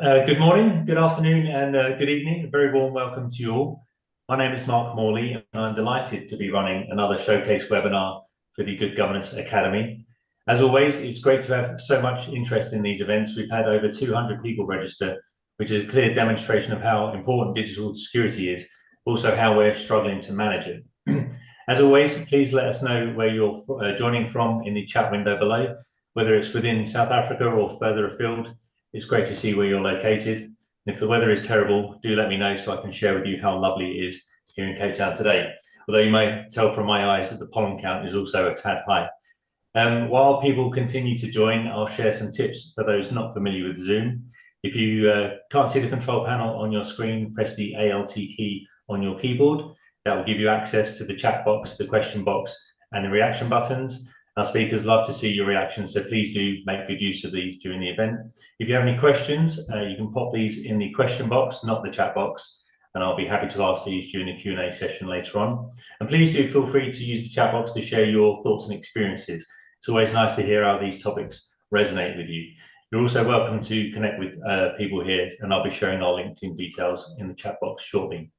Good morning, good afternoon, and good evening. A very warm welcome to you all. My name is Mark Morley, and I'm delighted to be running another showcase webinar for the Good Governance Academy. As always, it's great to have so much interest in these events. We've had over 200 people register, which is a clear demonstration of how important digital security is, also how we're struggling to manage it. As always, please let us know where you're joining from in the chat window below, whether it's within South Africa or further afield. It's great to see where you're located. And if the weather is terrible, do let me know so I can share with you how lovely it is here in Cape Town today. Although you may tell from my eyes that the pollen count is also a tad high. While people continue to join, I'll share some tips for those not familiar with Zoom. If you can't see the control panel on your screen, press the Alt key on your keyboard. That will give you access to the chat box, the question box, and the reaction buttons. Our speakers love to see your reactions, so please do make good use of these during the event. If you have any questions, you can pop these in the question box, not the chat box, and I'll be happy to ask these during the Q&A session later on. And please do feel free to use the chat box to share your thoughts and experiences. It's always nice to hear how these topics resonate with you. You're also welcome to connect with people here, and I'll be sharing our LinkedIn details in the chat box shortly.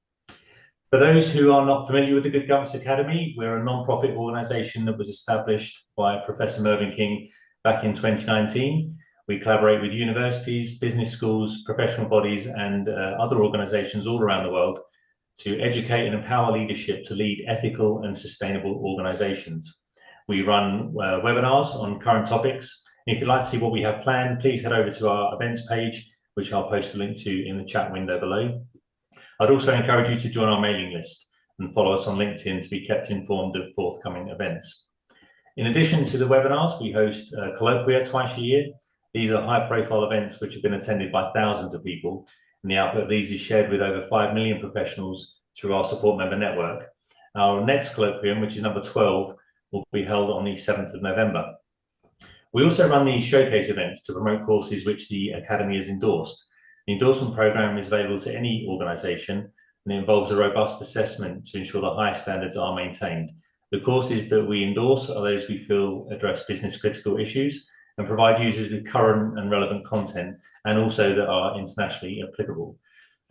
For those who are not familiar with the Good Governance Academy, we're a non-profit organisation that was established by Professor Mervyn King back in 2019. We collaborate with universities, business schools, professional bodies and other organisations all around the world to educate and empower leadership to lead ethical and sustainable organisations. We run webinars on current topics. And if you'd like to see what we have planned, please head over to our events page, which I'll post a link to in the chat window below. I'd also encourage you to join our mailing list and follow us on LinkedIn to be kept informed of forthcoming events. In addition to the webinars, we host colloquia twice a year. These are high-profile events which have been attended by thousands of people, and the output of these is shared with over 5 million professionals through our support member network. Our next colloquium, which is number 12, will be held on the 7th of November. We also run these showcase events to promote courses which the Academy has endorsed. The endorsement program is available to any organisation and it involves a robust assessment to ensure the highest standards are maintained. The courses that we endorse are those we feel address business critical issues and provide users with current and relevant content and also that are internationally applicable.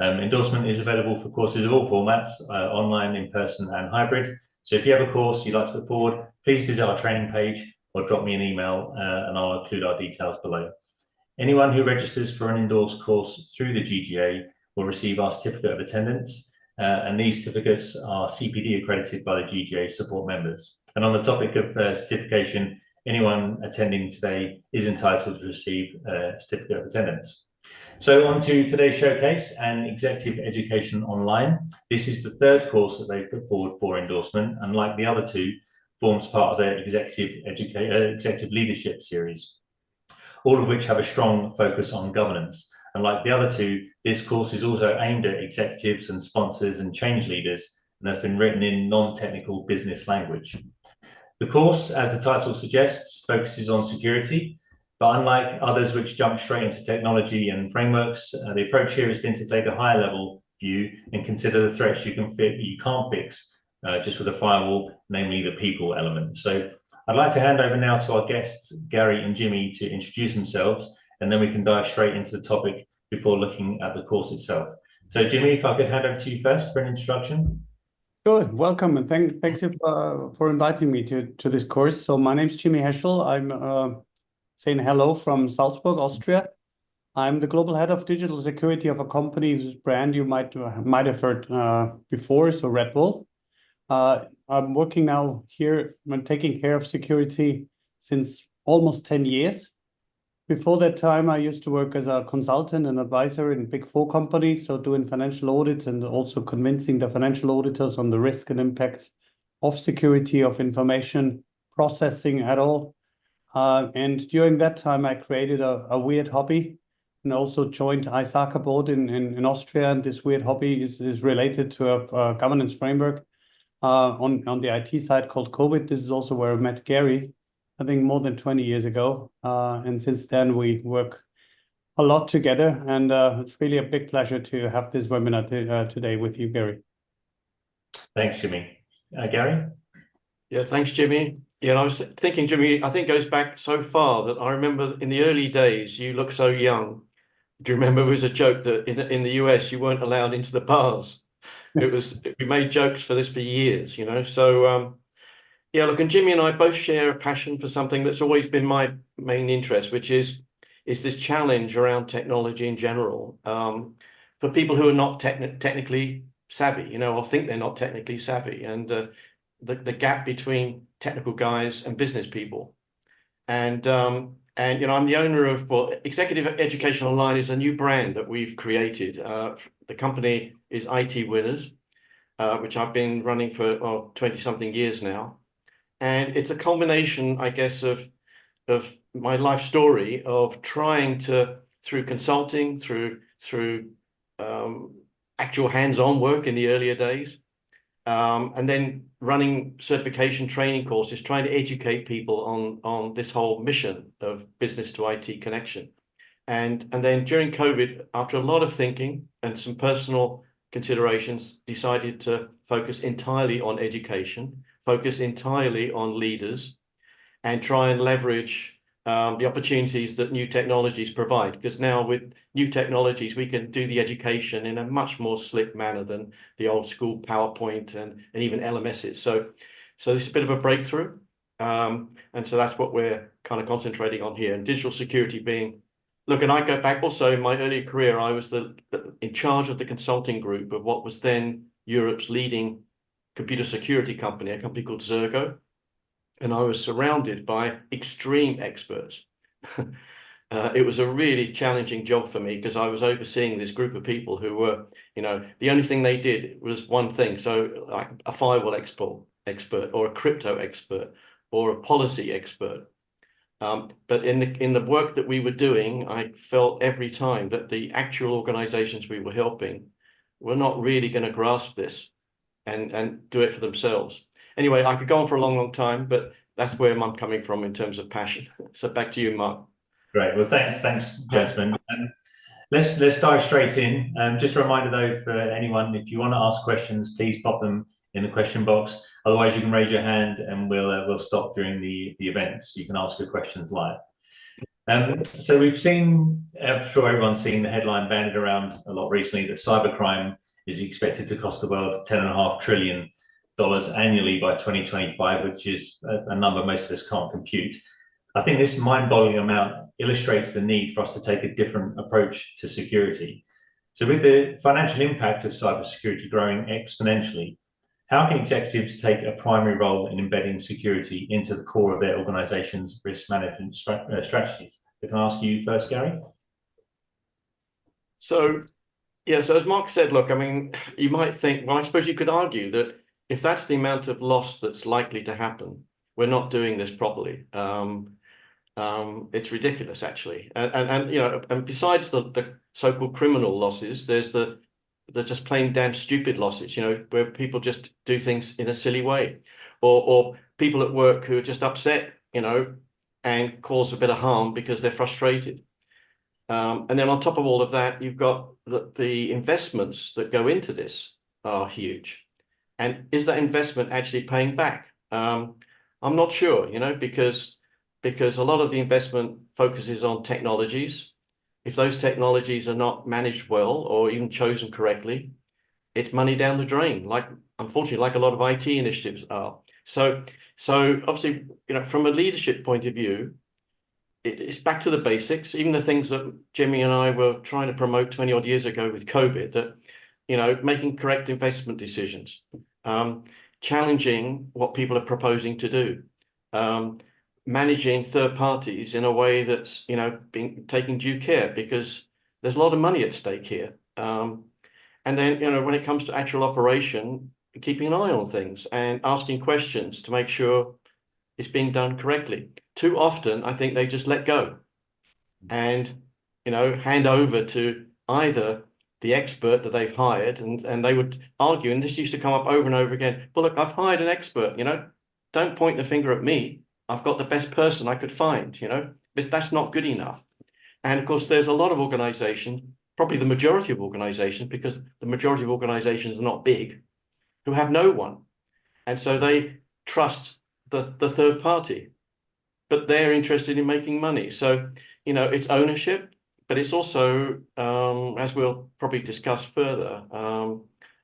Endorsement is available for courses of all formats, online, in person and hybrid. So if you have a course you'd like to put forward, please visit our training page or drop me an email and I'll include our details below. Anyone who registers for an endorsed course through the GGA will receive our certificate of attendance, and these certificates are CPD accredited by the GGA support members. And on the topic of certification, anyone attending today is entitled to receive a certificate of attendance. So on to today's showcase and Executive Education Online. This is the third course that they've put forward for endorsement, and like the other two, forms part of their Executive Leadership series, all of which have a strong focus on governance. And like the other two, this course is also aimed at executives and sponsors and change leaders, and has been written in non-technical business language. The course, as the title suggests, focuses on security, but unlike others which jump straight into technology and frameworks, the approach here has been to take a higher level view and consider the threats you can't fix just with a firewall, namely the people element. So I'd like to hand over now to our guests, Gary and Jimmy, to introduce themselves, and then we can dive straight into the topic before looking at the course itself. So Jimmy, if I could hand over to you first for an introduction. Sure, welcome, and thanks you for inviting me to this course. So my name is Jimmy Heschl. I'm saying hello from Salzburg, Austria. I'm the global head of digital security of a company whose brand you might have heard before, so Red Bull. I'm working now here when taking care of security since almost 10 years. Before that time, I used to work as a consultant and advisor in Big Four companies, so doing financial audits and also convincing the financial auditors on the risk and impact of security of information processing at all. And during that time, I created a weird hobby and also joined ISACA board in Austria. And this weird hobby is related to a governance framework on the IT side called COVID. This is also where I met Gary, I think more than 20 years ago. And since then, we work a lot together. And it's really a big pleasure to have this webinar today with you, Gary. Thanks, Jimmy. Gary? Yeah, thanks, Jimmy. Yeah, and I was thinking, Jimmy, I think it goes back so far that I remember in the early days, you looked so young. do you remember it was a joke that in the US you weren't allowed into the bars? We made jokes for this for years, you know. So yeah, look, and Jimmy and I both share a passion for something that's always been my main interest, which is this challenge around technology in general. For people who are not technically savvy, you know, or think they're not technically savvy, and the gap between technical guys and business people. And you know, I'm the owner of, well, Executive Education Online is a new brand that we've created. The company is IT Winners, which I've been running for 20-something years now. And it's a combination, I guess, of my life story of trying to, through consulting, through actual hands-on work in the earlier days, and then running certification training courses, trying to educate people on this whole mission of business to IT connection. And then during COVID, after a lot of thinking and some personal considerations, decided to focus entirely on education, focus entirely on leaders, and try and leverage the opportunities that new technologies provide. Because now with new technologies, we can do the education in a much more slick manner than the old school PowerPoint and even LMSs. So this is a bit of a breakthrough. And so that's what we're kind of concentrating on here. And digital security being, look, and I go back also in my earlier career, I was in charge of the consulting group of what was then Europe's leading computer security company, a company called Zergo. And I was surrounded by extreme experts. It was a really challenging job for me because I was overseeing this group of people who were, you know, the only thing they did was one thing. So like a firewall expert or a crypto expert or a policy expert. But in the work that we were doing, I felt every time that the actual organizations we were helping were not really going to grasp this and do it for themselves. Anyway, I could go on for a long, long time, but that's where I'm coming from in terms of passion. So back to you, Mark. Great. Well, thanks, gentlemen. Let's dive straight in. Just a reminder, though, for anyone, if you want to ask questions, please pop them in the question box. Otherwise, you can raise your hand, and we'll stop during the event, so you can ask your questions live. So we've seen, I'm sure everyone's seen the headline bandied around a lot recently that cybercrime is expected to cost the world $10.5 trillion annually by 2025, which is a number most of us can't compute. I think this mind-boggling amount illustrates the need for us to take a different approach to security. So with the financial impact of cybersecurity growing exponentially, how can executives take a primary role in embedding security into the core of their organization's risk management strategies? If I can ask you first, Gary. So, yeah, so as Mark said, look, I mean, you might think, well, I suppose you could argue that if that's the amount of loss that's likely to happen, we're not doing this properly. It's ridiculous, actually. And you know, and besides the so-called criminal losses, there's the just plain damn stupid losses, you know, where people just do things in a silly way, or people at work who are just upset, you know, and cause a bit of harm because they're frustrated. And then on top of all of that, you've got the investments that go into this are huge. And is that investment actually paying back? I'm not sure, you know, because a lot of the investment focuses on technologies. If those technologies are not managed well or even chosen correctly, it's money down the drain, like unfortunately, like a lot of IT initiatives are. So obviously, you know, from a leadership point of view, it's back to the basics, even the things that Jimmy and I were trying to promote 20 odd years ago with COVID, that, you know, making correct investment decisions, challenging what people are proposing to do, managing third parties in a way that's, you know, taking due care, because there's a lot of money at stake here. And then, you know, when it comes to actual operation, keeping an eye on things and asking questions to make sure it's being done correctly. Too often, I think they just let go and, you know, hand over to either the expert that they've hired, and they would argue, and this used to come up over and over again. Well, look, I've hired an expert, you know, don't point the finger at me. I've got the best person I could find, you know, but that's not good enough. And of course, there's a lot of organizations, probably the majority of organizations, because the majority of organizations are not big, who have no one. And so they trust the third party, but they're interested in making money. So, you know, it's ownership, but it's also, as we'll probably discuss further,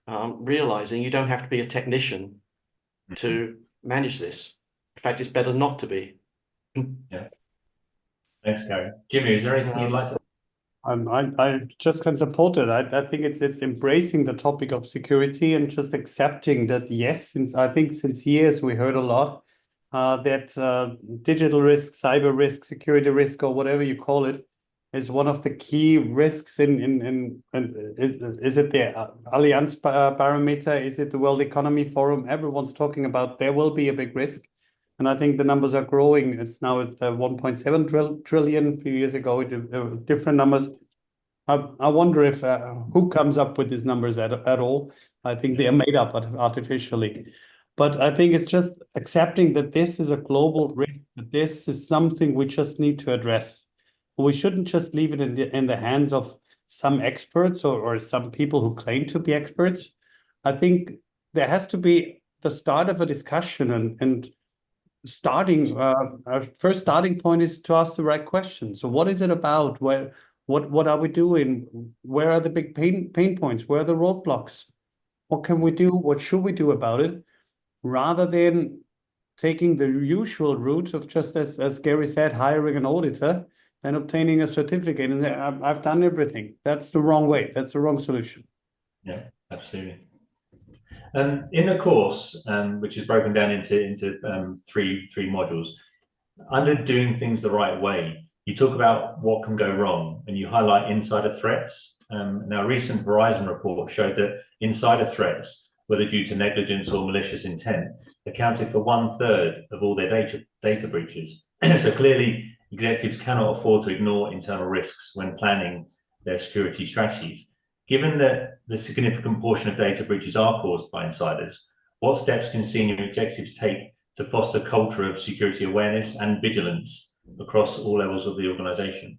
realizing you don't have to be a technician to manage this. In fact, it's better not to be. Yeah. Thanks, Gary. Jimmy, is there anything you'd like to? I just can support it. I think it's embracing the topic of security and just accepting that, yes, since years we heard a lot that digital risk, cyber risk, security risk, or whatever you call it, is one of the key risks in is it the Allianz barometer? Is it the World Economy Forum? Everyone's talking about there will be a big risk. And I think the numbers are growing. It's now at 1.7 trillion. A few years ago, different numbers. I wonder if who comes up with these numbers at all. I think they are made up artificially. But I think it's just accepting that this is a global risk, that this is something we just need to address. We shouldn't just leave it in the hands of some experts or some people who claim to be experts. I think there has to be the start of a discussion and our first starting point is to ask the right question. So what is it about? What are we doing? Where are the big pain points? Where are the roadblocks? What can we do? What should we do about it? Rather than taking the usual route of just as Gary said, hiring an auditor and obtaining a certificate and say, I've done everything. That's the wrong way. That's the wrong solution. Yeah, absolutely. In the course, which is broken down into three modules, under doing things the right way, you talk about what can go wrong, and you highlight insider threats. Now, a recent Verizon report showed that insider threats, whether due to negligence or malicious intent, accounted for 1/3 of all their data breaches. So clearly, executives cannot afford to ignore internal risks when planning their security strategies. Given that the significant portion of data breaches are caused by insiders, what steps can senior executives take to foster a culture of security awareness and vigilance across all levels of the organization?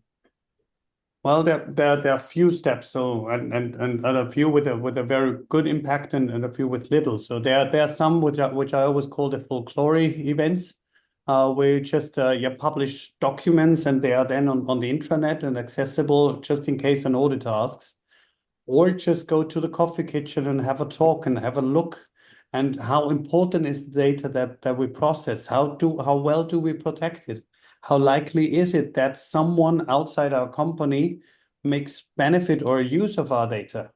Well, there are few steps, so and a few with a very good impact and a few with little. So there are some which I always call the folklore events, where you just publish documents and they are then on the intranet and accessible just in case an auditor asks. Or just go to the coffee kitchen and have a talk and have a look. And how important is the data that we process? How well do we protect it? How likely is it that someone outside our company makes benefit or use of our data?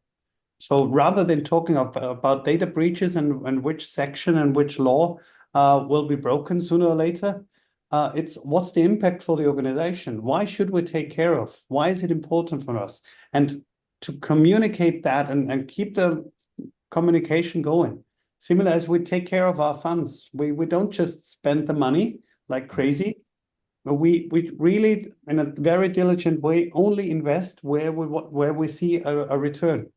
So rather than talking about data breaches and which section and which law will be broken sooner or later, it's what's the impact for the organization? Why should we take care of? Why is it important for us? And to communicate that and keep the communication going. Similar as we take care of our funds. We don't just spend the money like crazy. We really, in a very diligent way, only invest where we see a return.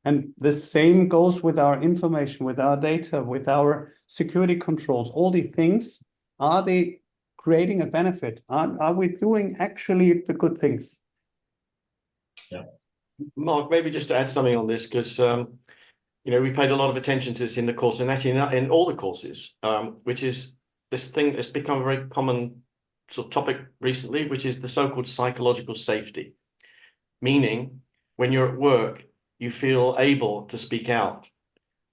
And the same goes with our information, with our data, with our security controls. All these things, are they creating a benefit? Are we doing actually the good things? Yeah. Mark, maybe just to add something on this, because we paid a lot of attention to this in the course, and actually in all the courses, which is this thing that's become a very common sort of topic recently, which is the so-called psychological safety. Meaning, when you're at work, you feel able to speak out.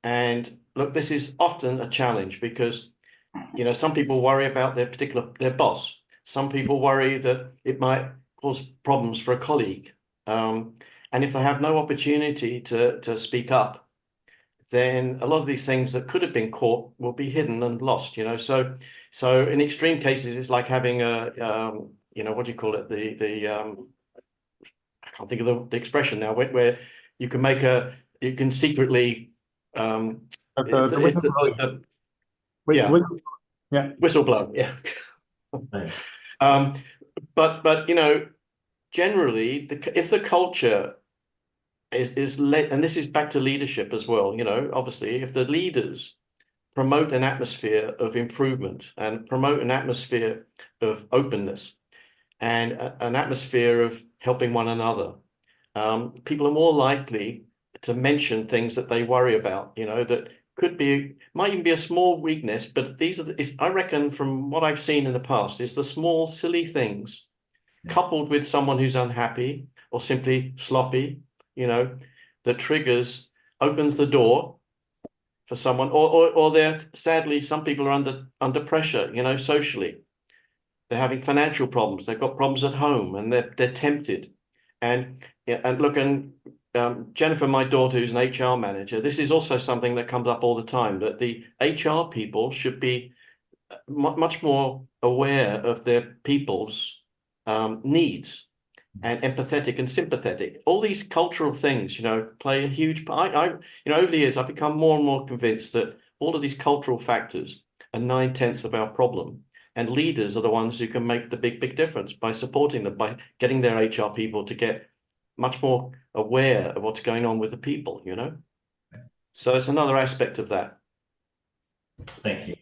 And look, this is often a challenge because some people worry about their boss. Some people worry that it might cause problems for a colleague. And if they have no opportunity to speak up, then a lot of these things that could have been caught will be hidden and lost. So in extreme cases, it's like having what do you call it? I can't think of the expression now, where you can secretly whistleblow. Yeah. But generally, if the culture is led, and this is back to leadership as well, obviously, if the leaders promote an atmosphere of improvement and promote an atmosphere of openness and an atmosphere of helping one another, people are more likely to mention things that they worry about, that might even be a small weakness, but I reckon from what I've seen in the past, is the small, silly things coupled with someone who's unhappy or simply sloppy, that opens the door for someone, or they're sadly, some people are under pressure, socially. They're having financial problems. They've got problems at home, and they're tempted. And look, Jennifer, my daughter, who's an HR manager, this is also something that comes up all the time, that the HR people should be much more aware of their people's needs, and empathetic and sympathetic. All these cultural things, play a huge part. Over the years, I've become more and more convinced that all of these cultural factors are 9/10 of our problem. And leaders are the ones who can make the big difference by supporting them, by getting their HR people to get much more aware of what's going on with the people, So it's another aspect of that. Thank you.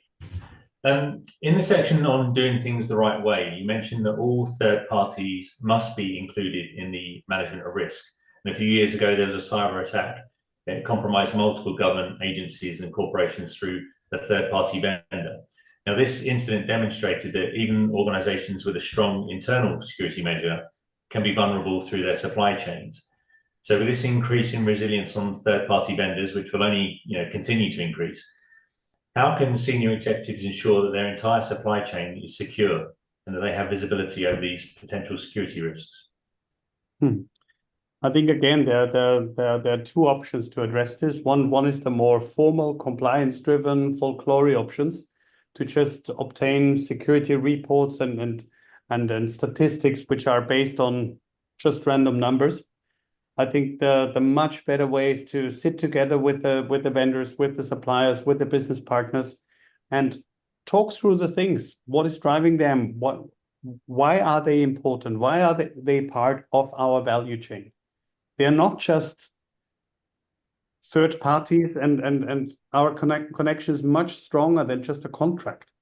In the section on doing things the right way, you mentioned that all third parties must be included in the management of risk. And a few years ago, there was a cyber attack that compromised multiple government agencies and corporations through a third-party vendor. Now, this incident demonstrated that even organizations with a strong internal security measure can be vulnerable through their supply chains. So with this increase in resilience on third-party vendors, which will only continue to increase, how can senior executives ensure that their entire supply chain is secure and that they have visibility over these potential security risks? I think, again, there are two options to address this. One is the more formal, compliance-driven, folklore options, to just obtain security reports and statistics which are based on just random numbers. I think the much better way is to sit together with the vendors, with the suppliers, with the business partners, and talk through the things. What is driving them? Why are they important? Why are they part of our value chain? They are not just third parties, and our connection is much stronger than just a contract.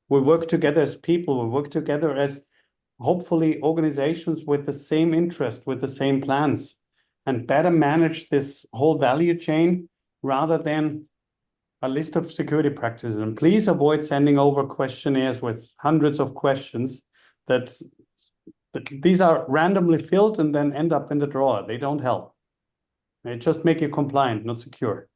We work together as people. We work together as, hopefully, organizations with the same interest, with the same plans, and better manage this whole value chain rather than a list of security practices. And please avoid sending over questionnaires with hundreds of questions that these are randomly filled and then end up in the drawer. They don't help. They just make you compliant, not secure.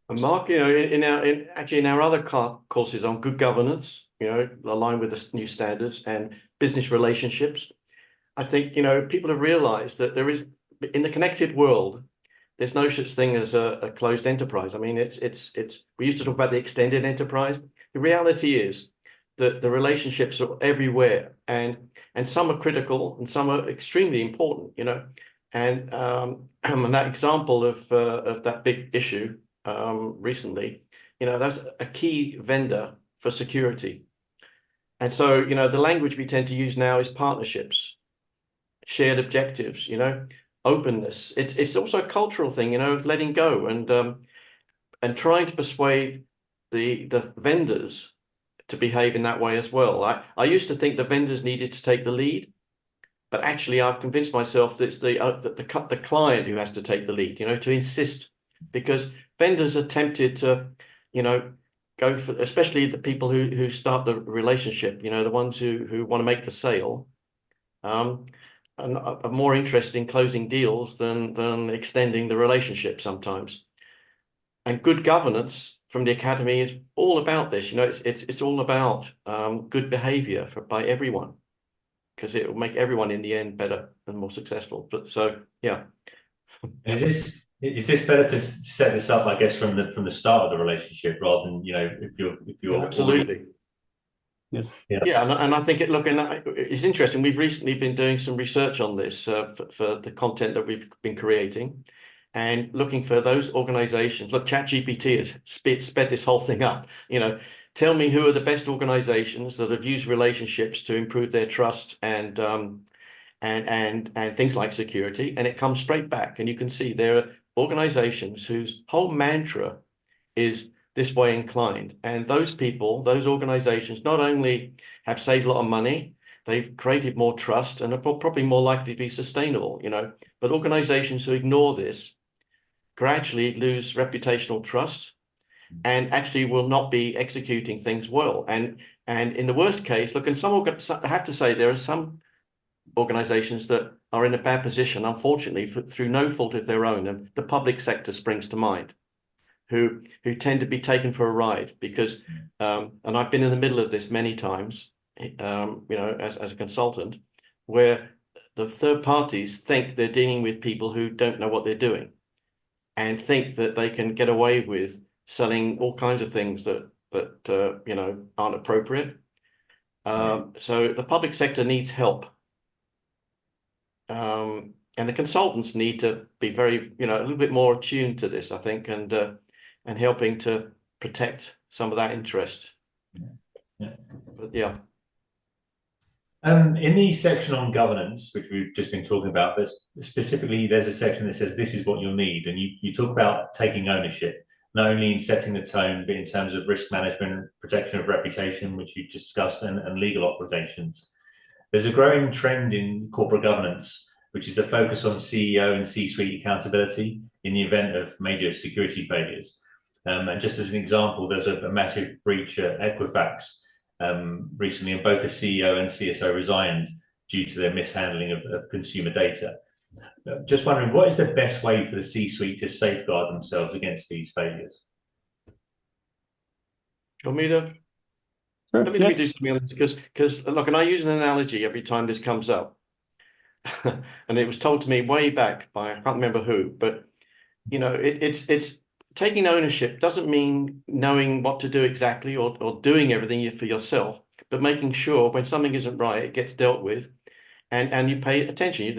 And Mark, in our other courses on good governance, aligned with the new standards and business relationships, I think, people have realized that there is, in the connected world, there's no such thing as a closed enterprise. I mean, we used to talk about the extended enterprise. The reality is that the relationships are everywhere, and some are critical and some are extremely important, and that example of that big issue recently, that's a key vendor for security. And so, the language we tend to use now is partnerships, shared objectives, openness. It's also a cultural thing, of letting go and trying to persuade the vendors to behave in that way as well. I used to think the vendors needed to take the lead, but actually I've convinced myself that it's the client who has to take the lead, to insist, because vendors are tempted to, go for, especially the people who start the relationship, the ones who want to make the sale, and are more interested in closing deals than extending the relationship sometimes. And good governance from the academy is all about this. It's all about good behavior by everyone, because it will make everyone in the end better and more successful. But so, yeah. Is this better to set this up, I guess, from the start of the relationship rather than if you're Absolutely. Yes. Yeah, and I think it's interesting. We've recently been doing some research on this for the content that we've been creating, and looking for those organizations. Look, ChatGPT has sped this whole thing up. Tell me who are the best organizations that have used relationships to improve their trust and things like security, and it comes straight back. And you can see there are organizations whose whole mantra is this way inclined. And those people, those organizations, not only have saved a lot of money, they've created more trust and are probably more likely to be sustainable, But organizations who ignore this gradually lose reputational trust and actually will not be executing things well. And in the worst case, look, and I have to say, there are some organizations that are in a bad position, unfortunately, through no fault of their own. And the public sector springs to mind, who tend to be taken for a ride because, and I've been in the middle of this many times, as a consultant, where the third parties think they're dealing with people who don't know what they're doing and think that they can get away with selling all kinds of things that aren't appropriate. So the public sector needs help. And the consultants need to be very, a little bit more attuned to this, I think, and helping to protect some of that interest. Yeah. But yeah. In the section on governance, which we've just been talking about, but specifically there's a section that says this is what you'll need, and you talk about taking ownership, not only in setting the tone, but in terms of risk management, protection of reputation, which you discussed, and legal obligations. There's a growing trend in corporate governance, which is the focus on CEO and C-suite accountability in the event of major security failures. And just as an example, there's a massive breach at Equifax recently, and both the CEO and CSO resigned due to their mishandling of consumer data. Just wondering, what is the best way for the C-suite to safeguard themselves against these failures? Do you want me to? Sure, Let me do something else because look, and I use an analogy every time this comes up. And it was told to me way back by, I can't remember who, but it's taking ownership doesn't mean knowing what to do exactly or doing everything for yourself, but making sure when something isn't right, it gets dealt with, and you pay attention.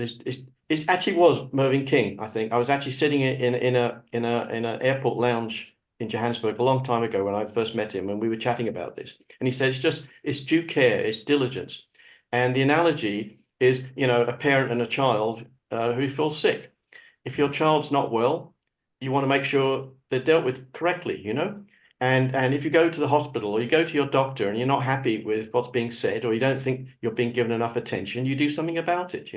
It actually was Mervyn King, I think. I was actually sitting in an airport lounge in Johannesburg a long time ago when I first met him, and we were chatting about this. And he said, it's due care, it's diligence. And the analogy is, a parent and a child who feels sick. If your child's not well, you want to make sure they're dealt with correctly, And if you go to the hospital or you go to your doctor and you're not happy with what's being said, or you don't think you're being given enough attention, you do something about it,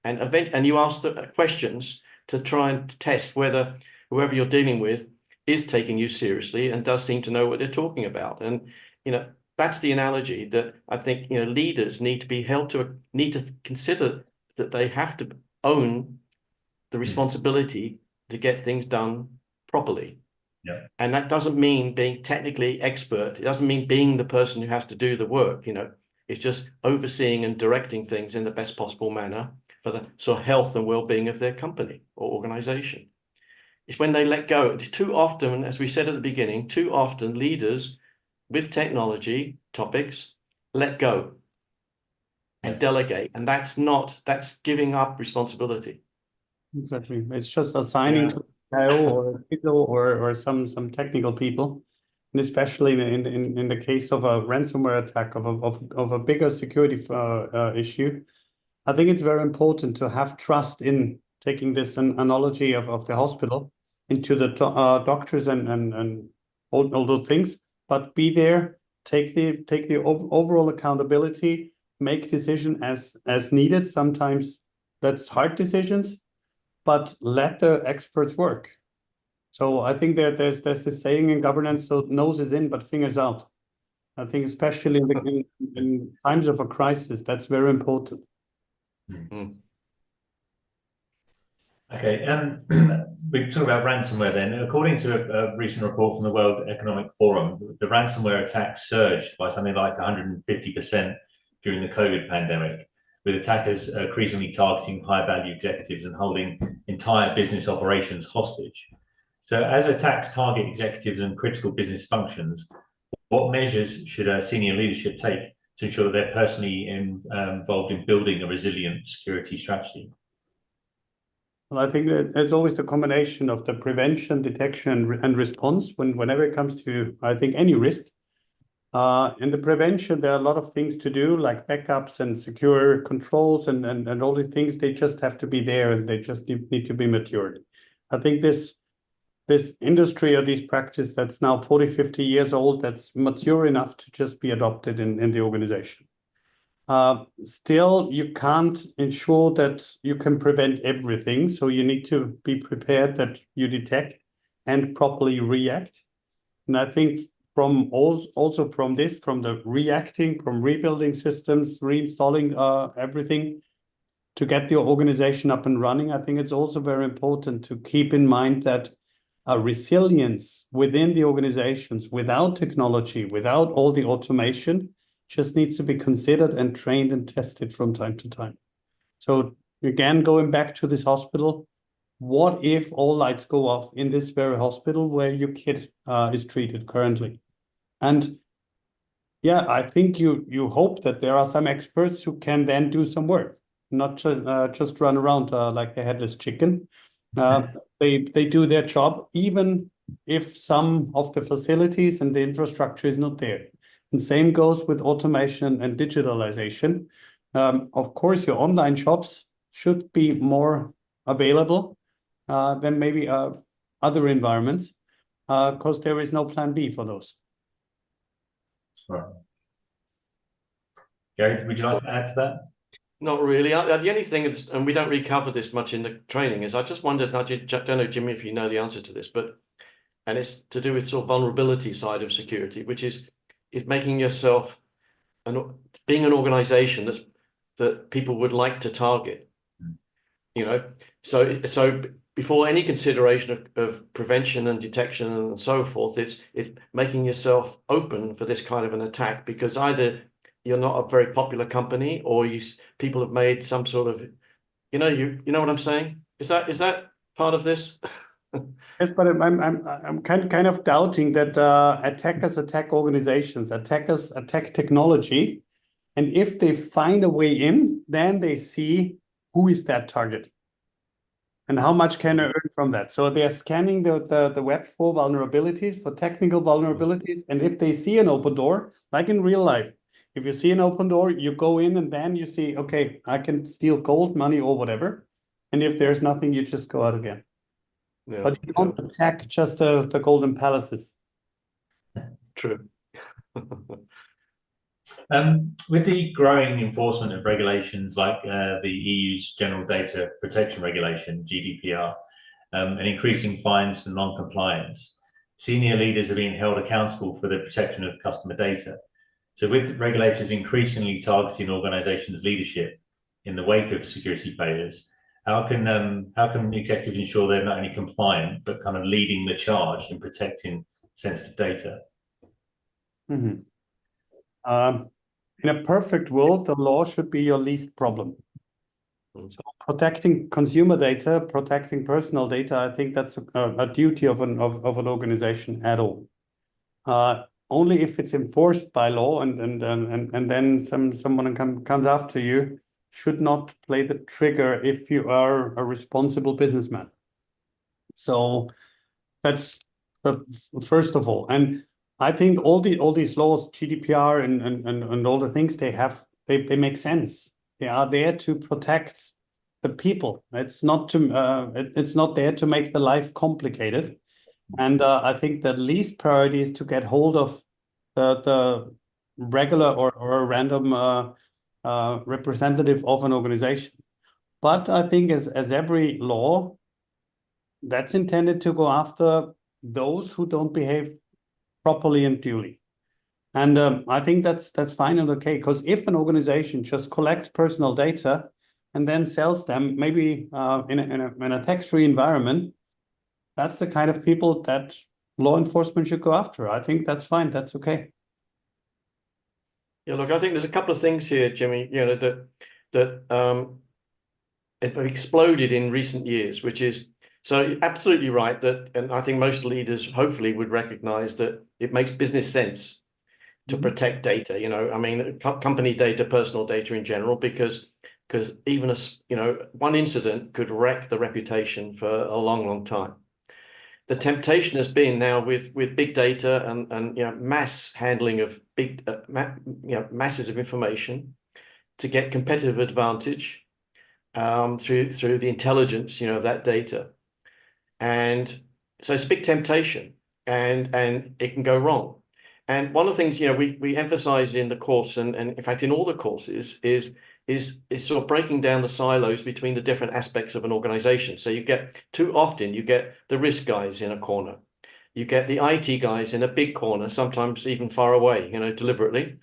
And you ask the questions to try and test whether whoever you're dealing with is taking you seriously and does seem to know what they're talking about. And, that's the analogy that I think, leaders need to be held to, need to consider that they have to own the responsibility to get things done properly. Yeah. And that doesn't mean being technically expert. It doesn't mean being the person who has to do the work, It's just overseeing and directing things in the best possible manner for the sort of health and well-being of their company or organization. It's when they let go. It's too often, as we said at the beginning, too often leaders with technology topics let go and delegate. And that's giving up responsibility. Exactly. It's just assigning to or people or some technical people, and especially in the case of a ransomware attack of a bigger security issue. I think it's very important to have trust in, taking this analogy of the hospital, into the doctors and all those things, but be there, take the overall accountability, make decision as needed. Sometimes that's hard decisions, but let the experts work. So I think that there's this saying in governance: so nose is in, but fingers out. I think especially in times of a crisis, that's very important. Mm. Okay, we talk about ransomware then. According to a recent report from the World Economic Forum, the ransomware attacks surged by something like 150% during the COVID pandemic, with attackers increasingly targeting high-value executives and holding entire business operations hostage. So as attacks target executives and critical business functions, what measures should senior leadership take to ensure that they're personally involved in building a resilient security strategy? Well, I think that it's always the combination of the prevention, detection, and response whenever it comes to, I think, any risk. In the prevention, there are a lot of things to do, like backups and secure controls and all the things. They just have to be there, and they just need to be matured. I think this industry or this practice that's now 40, 50 years old, that's mature enough to just be adopted in the organization. Still, you can't ensure that you can prevent everything. So you need to be prepared that you detect and properly react. And I think from the reacting, from rebuilding systems, reinstalling everything, to get the organization up and running, I think it's also very important to keep in mind that resilience within the organizations without technology, without all the automation, just needs to be considered and trained and tested from time to time. So again, going back to this hospital, what if all lights go off in this very hospital where your kid is treated currently? And yeah, I think you hope that there are some experts who can then do some work, not just run around like the headless chicken. They do their job, even if some of the facilities and the infrastructure is not there. And same goes with automation and digitalization. Of course, your online shops should be more available than maybe other environments, because there is no plan B for those. Right. Gary, would you like to add to that? Not really. The only thing is, and we don't really cover this much in the training, is I just wondered, I don't know, Jimmy, if you know the answer to this, and it's to do with sort of vulnerability side of security, which is making yourself being an organization that people would like to target. You know, so before any consideration of prevention and detection and so forth, it's making yourself open for this kind of an attack, because either you're not a very popular company, or people have made some sort of, you know what I'm saying? Is that part of this? Yes, but I'm kind of doubting that attackers attack organizations, attackers attack technology, and if they find a way in, then they see who is that target and how much can I earn from that. So they are scanning the web for vulnerabilities, for technical vulnerabilities, and if they see an open door, like in real life, if you see an open door, you go in and then you see, okay, I can steal gold, money, or whatever. And if there's nothing, you just go out again. Yeah, But you don't attack just the golden palaces. True. With the growing enforcement of regulations like the EU's General Data Protection Regulation, GDPR, and increasing fines for non-compliance, senior leaders are being held accountable for the protection of customer data. So with regulators increasingly targeting organizations' leadership in the wake of security failures, how can executives ensure they're not only compliant, but kind of leading the charge in protecting sensitive data? Mm-hmm. In a perfect world, the law should be your least problem. So protecting consumer data, protecting personal data, I think that's a duty of an organization at all. Only if it's enforced by law and then someone comes after you, should not play the trigger if you are a responsible businessman. So that's first of all. And I think all these laws, GDPR and all the things they make sense. They are there to protect the people. It's not there to make the life complicated. And I think the least priority is to get hold of the regular or a random representative of an organization. But I think as every law, that's intended to go after those who don't behave properly and duly. And I think that's fine and okay, because if an organization just collects personal data and then sells them, maybe in a tax-free environment, that's the kind of people that law enforcement should go after. I think that's fine. That's okay. Yeah, look, I think there's a couple of things here, Jimmy, that have exploded in recent years, which is, so absolutely right that, and I think most leaders hopefully would recognize that it makes business sense to protect data, I mean, company data, personal data in general, because even one incident could wreck the reputation for a long, long time. The temptation has been now with big data and mass handling of big masses of information to get competitive advantage through the intelligence of that data, and so it's a big temptation, and it can go wrong. And one of the things we emphasize in the course, and in fact in all the courses, is sort of breaking down the silos between the different aspects of an organization. So too often you get the risk guys in a corner, you get the IT guys in a big corner, sometimes even far away, deliberately.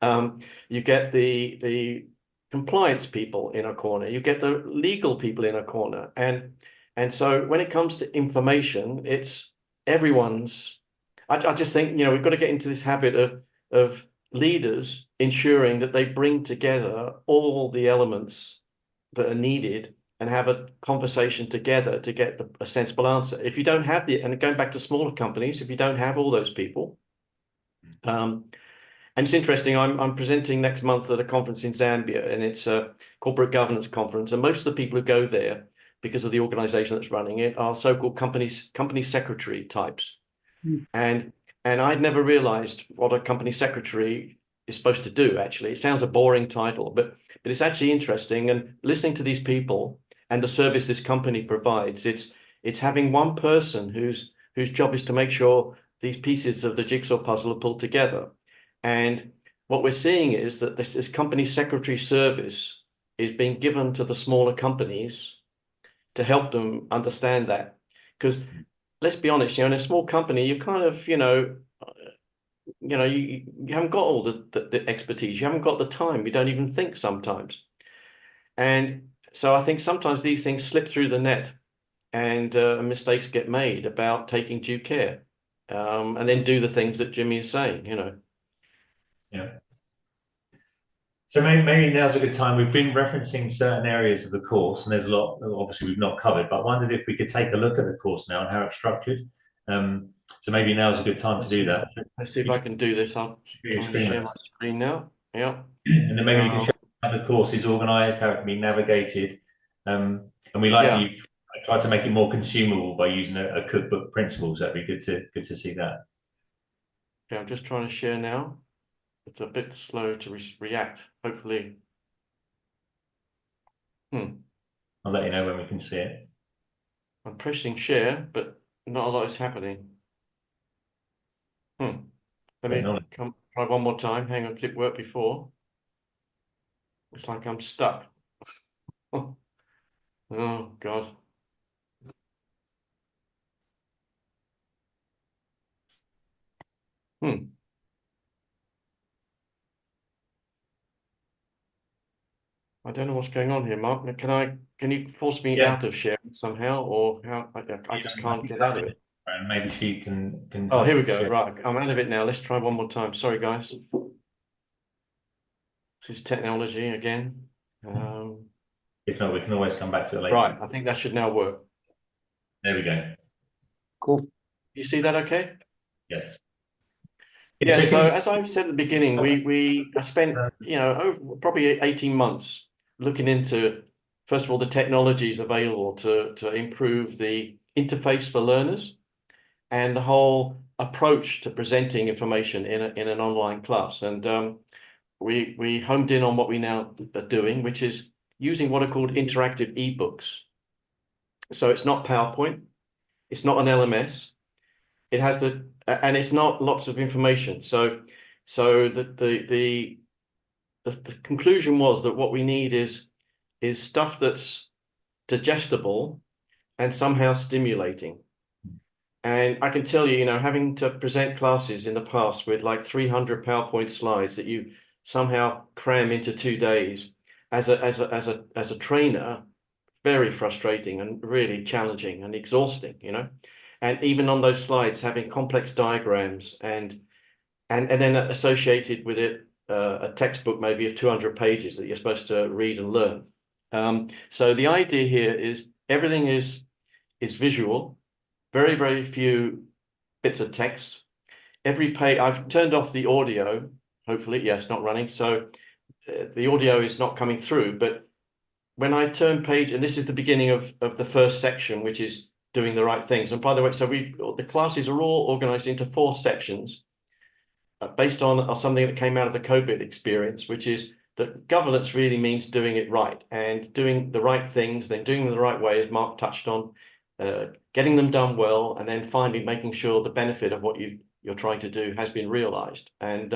You get the compliance people in a corner, you get the legal people in a corner, and so when it comes to information, it's everyone's. I just think, you know, we've got to get into this habit of leaders ensuring that they bring together all the elements that are needed and have a conversation together to get a sensible answer. If you don't have and going back to smaller companies, if you don't have all those people, and it's interesting, I'm presenting next month at a conference in Zambia, and it's a corporate governance conference, and most of the people who go there, because of the organization that's running it, are so-called company secretary types. And I'd never realized what a company secretary is supposed to do, actually. It sounds a boring title, but it's actually interesting. And listening to these people and the service this company provides, it's having one person whose job is to make sure these pieces of the jigsaw puzzle are pulled together. And what we're seeing is that this company secretary service is being given to the smaller companies to help them understand that. Because let's be honest, you know, in a small company, you kind of, you haven't got all the expertise. You haven't got the time. You don't even think sometimes. And so I think sometimes these things slip through the net, and mistakes get made about taking due care, and then do the things that Jimmy is saying, you know. Yeah. So maybe now's a good time. We've been referencing certain areas of the course, and there's a lot, obviously, we've not covered, but I wondered if we could take a look at the course now and how it's structured. So maybe now's a good time to do that. Let's see if I can do this. I'll try and share my screen now. Yeah. And then maybe you can show how the course is organized, how it can be navigated. And we you've tried to make it more consumable by using a cookbook principles. That'd be good to see that. Okay, I'm just trying to share now. It's a bit slow to react. Hopefully. I'll let you know when we can see it. I'm pressing share, but not a lot is happening. Let me try one more time. Hang on, it worked before. It's like I'm stuck. Oh God. I don't know what's going on here, Mark. Can you force me out of sharing somehow, or how? I just can't get out of it. And maybe she can. Oh, here we go. Right, I'm out of it now. Let's try one more time. Sorry, guys. This is technology again. If not, we can always come back to it later. Right, I think that should now work. There we go. Cool. You see that okay? Yes. Yeah, so as I said at the beginning, I spent, over probably 18 months looking into, first of all, the technologies available to improve the interface for learners and the whole approach to presenting information in an online class. And we homed in on what we now are doing, which is using what are called interactive ebooks. So it's not PowerPoint, it's not an LMS. It has and it's not lots of information. So the conclusion was that what we need is stuff that's digestible and somehow stimulating. And I can tell you, having to present classes in the past with like 300 PowerPoint slides that you somehow cram into 2 days as a trainer, very frustrating and really challenging and exhausting, And even on those slides, having complex diagrams and then associated with it a textbook maybe of 200 pages that you're supposed to read and learn. So the idea here is everything is visual, very, very few bits of text. Every page, I've turned off the audio, hopefully, yes, not running. So the audio is not coming through, but when I turn page, and this is the beginning of the first section, which is doing the right things. And by the way, so the classes are all organized into 4 sections based on something that came out of the COVID experience, which is that governance really means doing it right and doing the right things, then doing them the right way, as Mark touched on, getting them done well, and then finally making sure the benefit of what you're trying to do has been realized. And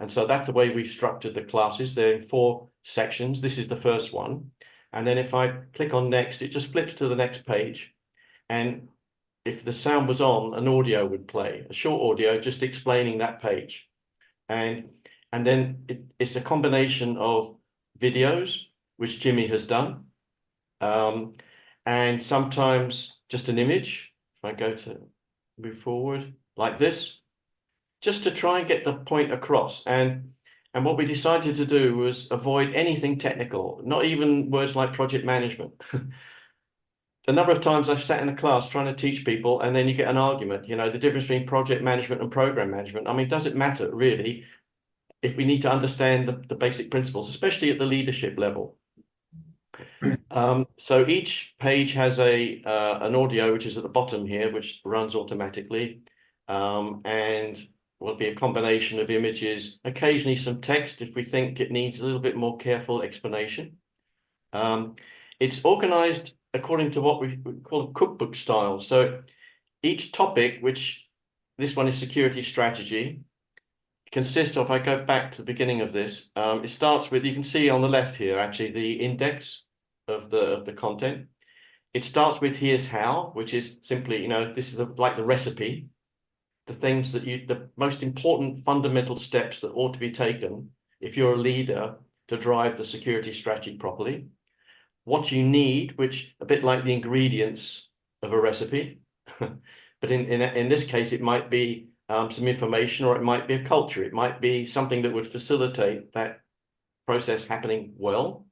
so that's the way we've structured the classes. They're in 4 sections. This is the first one. And then if I click on next, it just flips to the next page. And if the sound was on, an audio would play, a short audio just explaining that page. And then it's a combination of videos, which Jimmy has done, and sometimes just an image. If I go to move forward like this, just to try and get the point across. And what we decided to do was avoid anything technical, not even words like project management. The number of times I've sat in a class trying to teach people, and then you get an argument, you know, the difference between project management and program management. I mean, does it matter really if we need to understand the basic principles, especially at the leadership level? So each page has an audio, which is at the bottom here, which runs automatically, and will be a combination of images, occasionally some text if we think it needs a little bit more careful explanation. It's organized according to what we call cookbook style. So each topic, which this one is security strategy, consists of, I go back to the beginning of this, it starts with, you can see on the left here, actually, the index of the content. It starts with here's how, which is simply, you know, this is like the recipe, the things that the most important fundamental steps that ought to be taken if you're a leader to drive the security strategy properly. What you need, which a bit like the ingredients of a recipe, but in this case, it might be some information, or it might be a culture. It might be something that would facilitate that process happening well.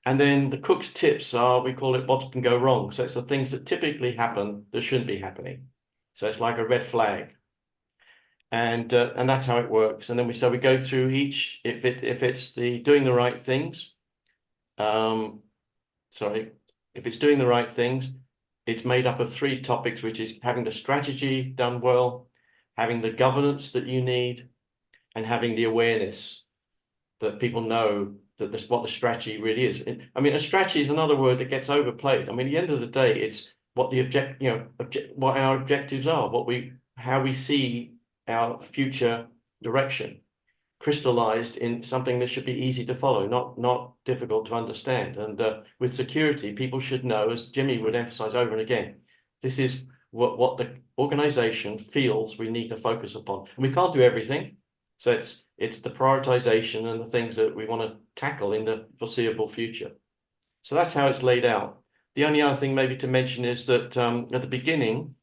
And then the cook's tips are, we call it what can go wrong. So it's the things that typically happen that shouldn't be happening. So it's like a red flag. And that's how it works. And then we go through each, if it's the doing the right things, if it's doing the right things, it's made up of 3 topics, which is having the strategy done well, having the governance that you need, and having the awareness that people know that what the strategy really is. I mean, a strategy is another word that gets overplayed. I mean, at the end of the day, it's what what our objectives are, how we see our future direction crystallized in something that should be easy to follow, not difficult to understand. And with security, people should know, as Jimmy would emphasize over and again, this is what the organization feels we need to focus upon. And we can't do everything. So it's the prioritization and the things that we want to tackle in the foreseeable future. So that's how it's laid out. The only other thing maybe to mention is that at the beginning,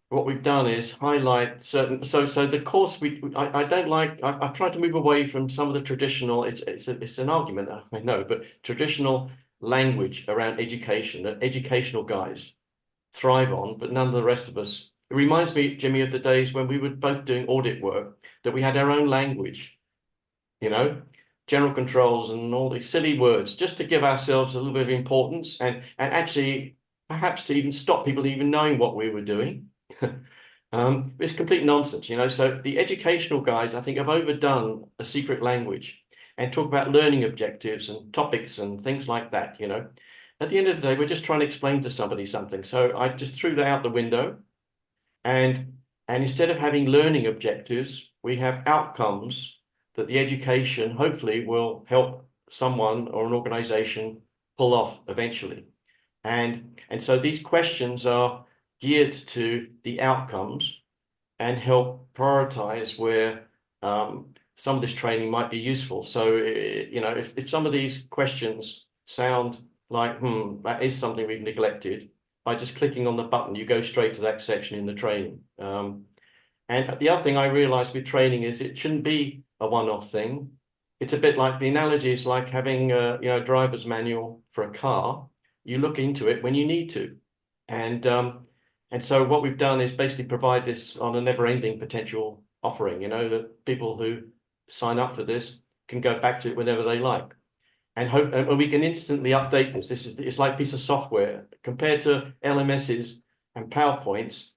what we've done is highlight certain, so the course I've tried to move away from some of the traditional, it's an argument, I know, but traditional language around education that educational guys thrive on, but none of the rest of us. It reminds me, Jimmy, of the days when we were both doing audit work, that we had our own language, you know, general controls and all these silly words, just to give ourselves a little bit of importance and actually perhaps to even stop people even knowing what we were doing. It's complete nonsense, you know. So the educational guys, I think, have overdone a secret language and talk about learning objectives and topics and things like that, you know. At the end of the day, we're just trying to explain to somebody something. So I just threw that out the window. And instead of having learning objectives, we have outcomes that the education hopefully will help someone or an organization pull off eventually. And so these questions are geared to the outcomes and help prioritize where some of this training might be useful. So, you know, if some of these questions sound like, that is something we've neglected, by just clicking on the button, you go straight to that section in the training. And the other thing I realized with training is it shouldn't be a one-off thing. It's a bit like, the analogy is like having a driver's manual for a car. You look into it when you need to. And so what we've done is basically provide this on a never-ending potential offering, you know, that people who sign up for this can go back to it whenever they like. And we can instantly update this. It's like a piece of software compared to LMSs and PowerPoints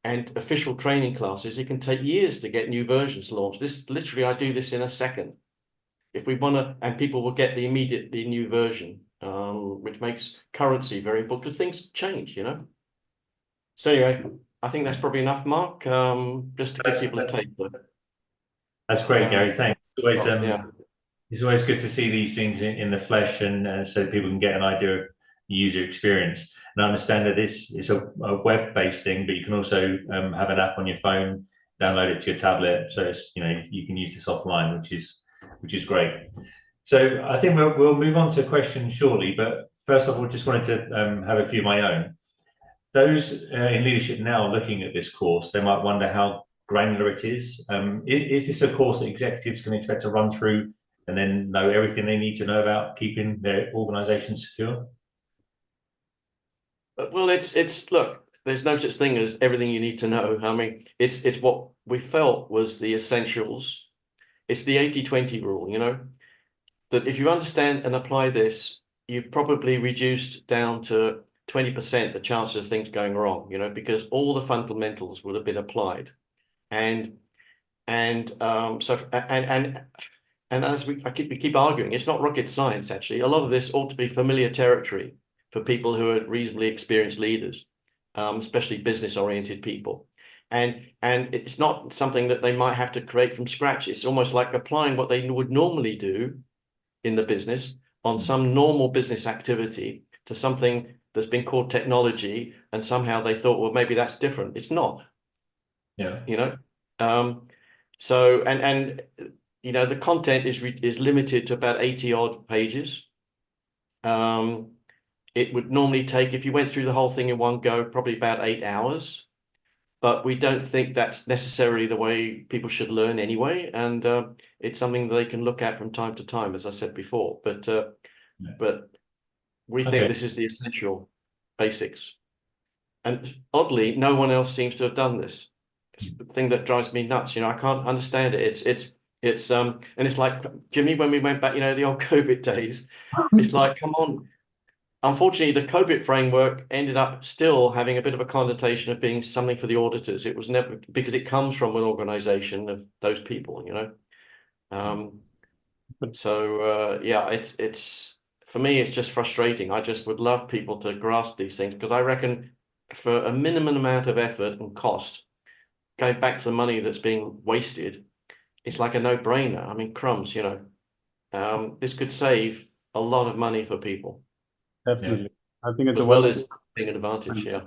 and official training classes. It can take years to get new versions launched. This literally, I do this in a second. If we want to, and people will get the new version, which makes currency very important because things change, you know. So anyway, I think that's probably enough, Mark, just to give people a take. That's great, Gary. Thanks. Yeah. It's always good to see these things in the flesh, and so people can get an idea of the user experience. And I understand that this is a web-based thing, but you can also have an app on your phone download it to your tablet. So it's, you can use this offline, which is great. So I think we'll move on to questions shortly, but first of all, just wanted to have a few of my own. Those in leadership now looking at this course, they might wonder how granular it is. Is this a course that executives can expect to run through and then know everything they need to know about keeping their organization secure? Well, it's look, there's no such thing as everything you need to know. I mean, it's what we felt was the essentials. It's the 80-20 rule, that if you understand and apply this, you've probably reduced down to 20% the chances of things going wrong, because all the fundamentals would have been applied. And as we keep arguing, it's not rocket science, actually. A lot of this ought to be familiar territory for people who are reasonably experienced leaders, especially business-oriented people. And it's not something that they might have to create from scratch. It's almost like applying what they would normally do in the business on some normal business activity to something that's been called technology, and somehow they thought, well, maybe that's different. It's not. Yeah. So the content is limited to about 80 odd pages. It would normally take, if you went through the whole thing in one go, probably about 8 hours. But we don't think that's necessarily the way people should learn anyway. And it's something that they can look at from time to time, as I said before. But we think this is the essential basics. And oddly, no one else seems to have done this. It's the thing that drives me nuts. I can't understand it. And it's like, Jimmy, when we went back, the old COVID days, it's like, come on. Unfortunately, the COVID framework ended up still having a bit of a connotation of being something for the auditors. It was never, because it comes from an organization of those people, it's for me, it's just frustrating. I just would love people to grasp these things, because I reckon for a minimum amount of effort and cost, going back to the money that's being wasted, it's like a no-brainer. I mean, crumbs, this could save a lot of money for people. Definitely. I think it's as well as being an advantage. Yeah.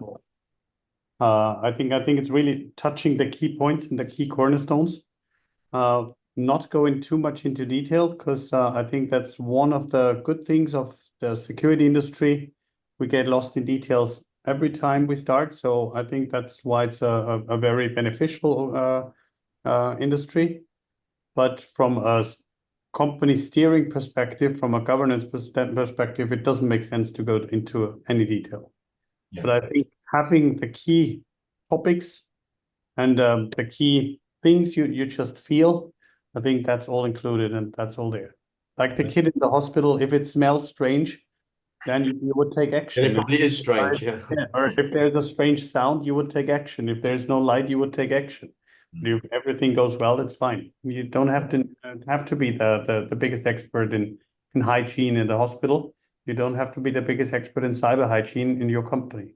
I think it's really touching the key points and the key cornerstones. Not going too much into detail, because I think that's one of the good things of the security industry. We get lost in details every time we start. So I think that's why it's a very beneficial industry. But from a company steering perspective, from a governance perspective, it doesn't make sense to go into any detail. Yeah. But I think having the key topics and the key things you just feel, I think that's all included and that's all there. Like the kid in the hospital, if it smells strange, then you would take action. And it probably is strange, yeah. Or if there's a strange sound, you would take action. If there's no light, you would take action. If everything goes well, it's fine. You don't have to be the biggest expert in hygiene in the hospital. You don't have to be the biggest expert in cyber hygiene in your company.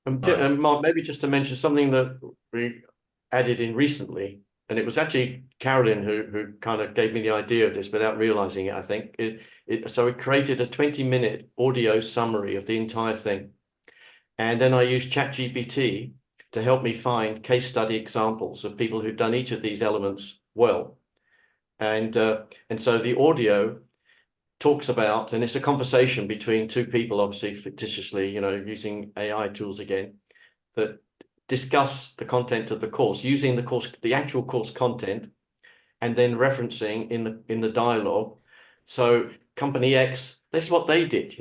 And Mark, maybe just to mention something that we added in recently, and it was actually Carolyn who kind of gave me the idea of this without realizing it, I think. So we created a 20-minute audio summary of the entire thing. And then I used ChatGPT to help me find case study examples of people who've done each of these elements well. And so the audio talks about, and it's a conversation between two people, obviously fictitiously, using AI tools again, that discuss the content of the course, using the actual course content, and then referencing in the dialogue. So company X, this is what they did,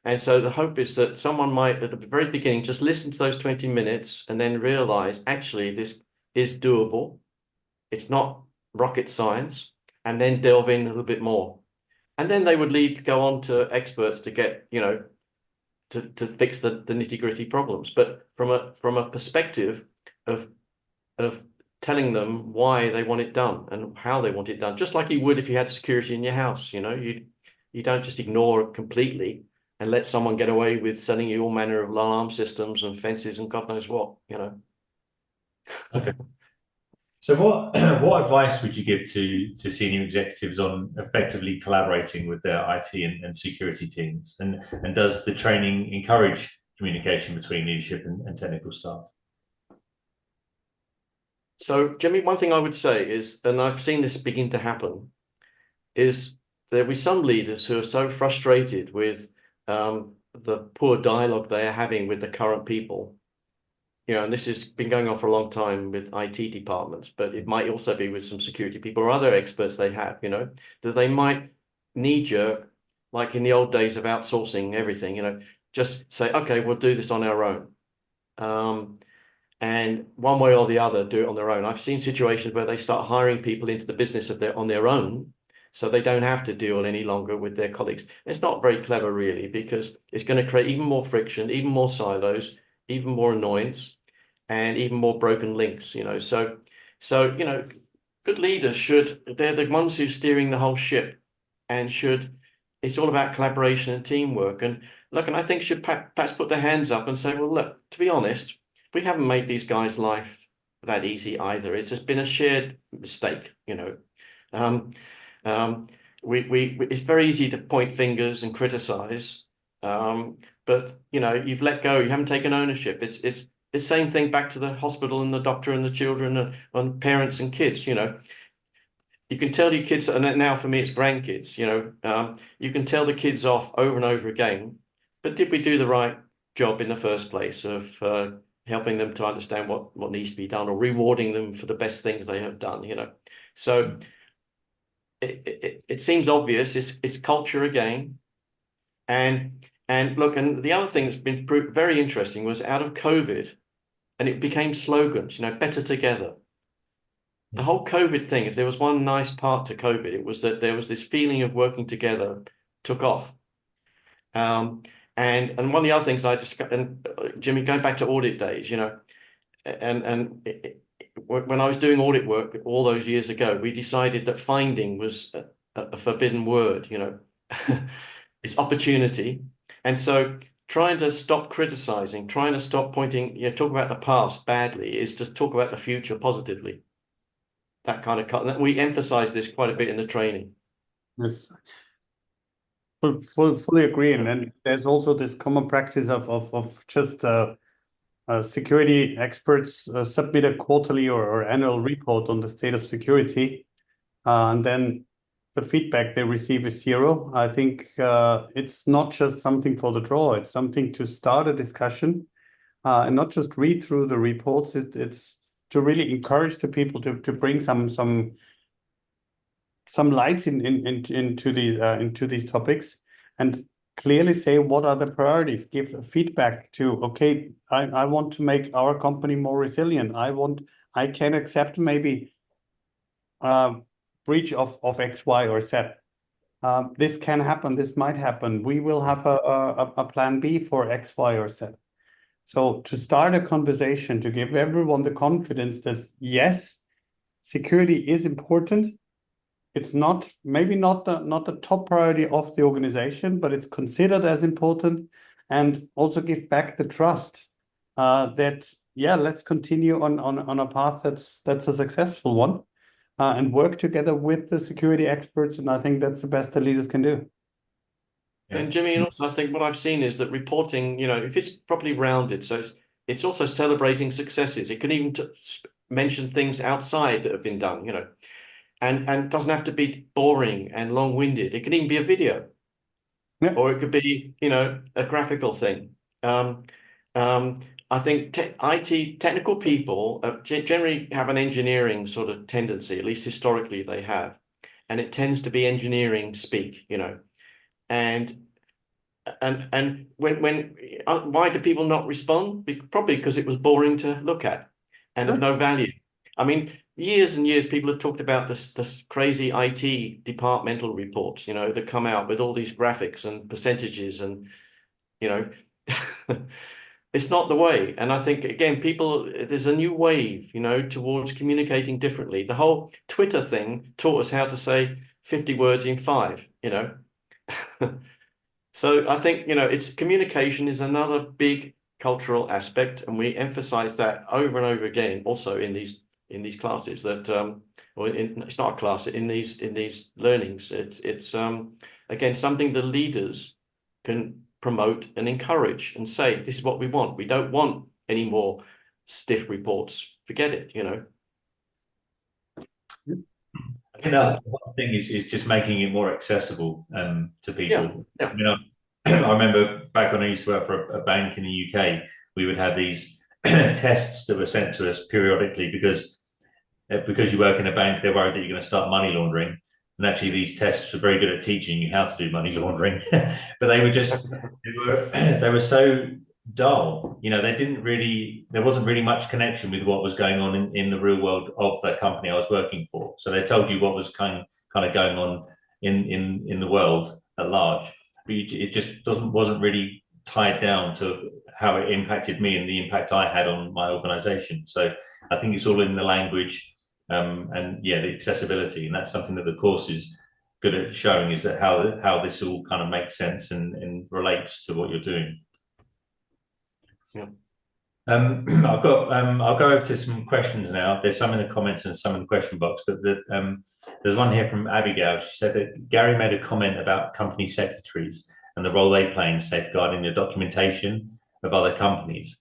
And so the hope is that someone might, at the very beginning, just listen to those 20 minutes and then realize, actually, this is doable. It's not rocket science, and then delve in a little bit more. And then they would go on to experts to get, to fix the nitty-gritty problems. But from a perspective of telling them why they want it done and how they want it done, just like you would if you had security in your house, you don't just ignore it completely and let someone get away with selling you all manner of alarm systems and fences and God knows what, Okay. So what advice would you give to senior executives on effectively collaborating with their IT and security teams? And does the training encourage communication between leadership and technical staff? So, Jimmy, one thing I would say is, and I've seen this begin to happen, is there'll be some leaders who are so frustrated with the poor dialogue they are having with the current people. You know, and this has been going on for a long time with IT departments, but it might also be with some security people or other experts they have, you know, that they might knee-jerk, like in the old days of outsourcing everything, you know, just say, okay, we'll do this on our own. And one way or the other do it on their own. I've seen situations where they start hiring people into the business on their own, so they don't have to deal any longer with their colleagues. It's not very clever, really, because it's going to create even more friction, even more silos, even more annoyance, and even more broken links. You know, so you know, good leaders they're the ones who are steering the whole ship, and it's all about collaboration and teamwork. And look, and I think should perhaps put their hands up and say, well, look, to be honest, we haven't made these guys' life that easy either. It's just been a shared mistake, you know. Um, it's very easy to point fingers and criticize, but you know, you've let go. You haven't taken ownership. It's the same thing back to the hospital and the doctor and the children and parents and kids. You know, you can tell your kids, and now for me it's grandkids. You know, you can tell the kids off over and over again. But did we do the right job in the first place of helping them to understand what needs to be done, or rewarding them for the best things they have done? You know, so it seems obvious. It's culture again, and look, and the other thing that's been very interesting was out of COVID, and it became slogans. You know, better together. The whole COVID thing, if there was one nice part to COVID, it was that there was this feeling of working together took off. And one of the other things I discussed, and Jimmy, going back to audit days, you know, when I was doing audit work all those years ago, we decided that finding was a forbidden word, you know, it's opportunity. And so trying to stop criticizing, trying to stop pointing, you know, talk about the past badly is just talk about the future positively. That kind of we emphasize this quite a bit in the training. Yes, fully agree. And then there's also this common practice of just security experts submit a quarterly or annual report on the state of security, and then the feedback they receive is zero. I think it's not just something for the draw; it's something to start a discussion, and not just read through the reports. It's to really encourage the people to bring some lights into these topics, and clearly say what are the priorities. Give feedback to, okay, I want to make our company more resilient. I can accept maybe breach of X, Y, or Z. This can happen. This might happen. We will have a plan B for X, Y, or Z. So to start a conversation, to give everyone the confidence that yes, security is important. It's maybe not the top priority of the organization, but it's considered as important, and also give back the trust that let's continue on a path that's a successful one, and work together with the security experts. And I think that's the best the leaders can do. And Jimmy, and also I think what I've seen is that reporting, you know, if it's properly rounded, so it's also celebrating successes. It can even mention things outside that have been done, you know, and it doesn't have to be boring and long-winded. It can even be a video, or it could be, you know, a graphical thing. I think IT technical people generally have an engineering sort of tendency, at least historically they have, and it tends to be engineering speak, you know. And when why do people not respond? Probably because it was boring to look at and of no value. I mean, years and years people have talked about this crazy IT departmental reports, you know, that come out with all these graphics and percentages, and you know, it's not the way. And I think again, there's a new wave, you know, towards communicating differently. The whole Twitter thing taught us how to say 50 words in 5, you know. So I think, you know, communication is another big cultural aspect, and we emphasize that over and over again also in these classes that it's not a class, in these learnings. It's again something the leaders can promote and encourage and say, this is what we want. We don't want any more stiff reports. Forget it, you know. one thing is just making it more accessible to people. Yeah. I mean, I remember back when I used to work for a bank in the UK, we would have these tests that were sent to us periodically because you work in a bank, they're worried that you're going to start money laundering. And actually, these tests were very good at teaching you how to do money laundering, but they were so dull. There wasn't really much connection with what was going on in the real world of the company I was working for. So they told you what was kind of going on in the world at large, but it just wasn't really tied down to how it impacted me and the impact I had on my organization. So I think it's all in the language. And yeah, the accessibility, and that's something that the course is good at showing, is that how this all kind of makes sense and relates to what you're doing. Yeah. I'll go over to some questions now. There's some in the comments and some in the question box, but there's one here from Abigail. She said that Gary made a comment about company secretaries and the role they play in safeguarding the documentation of other companies,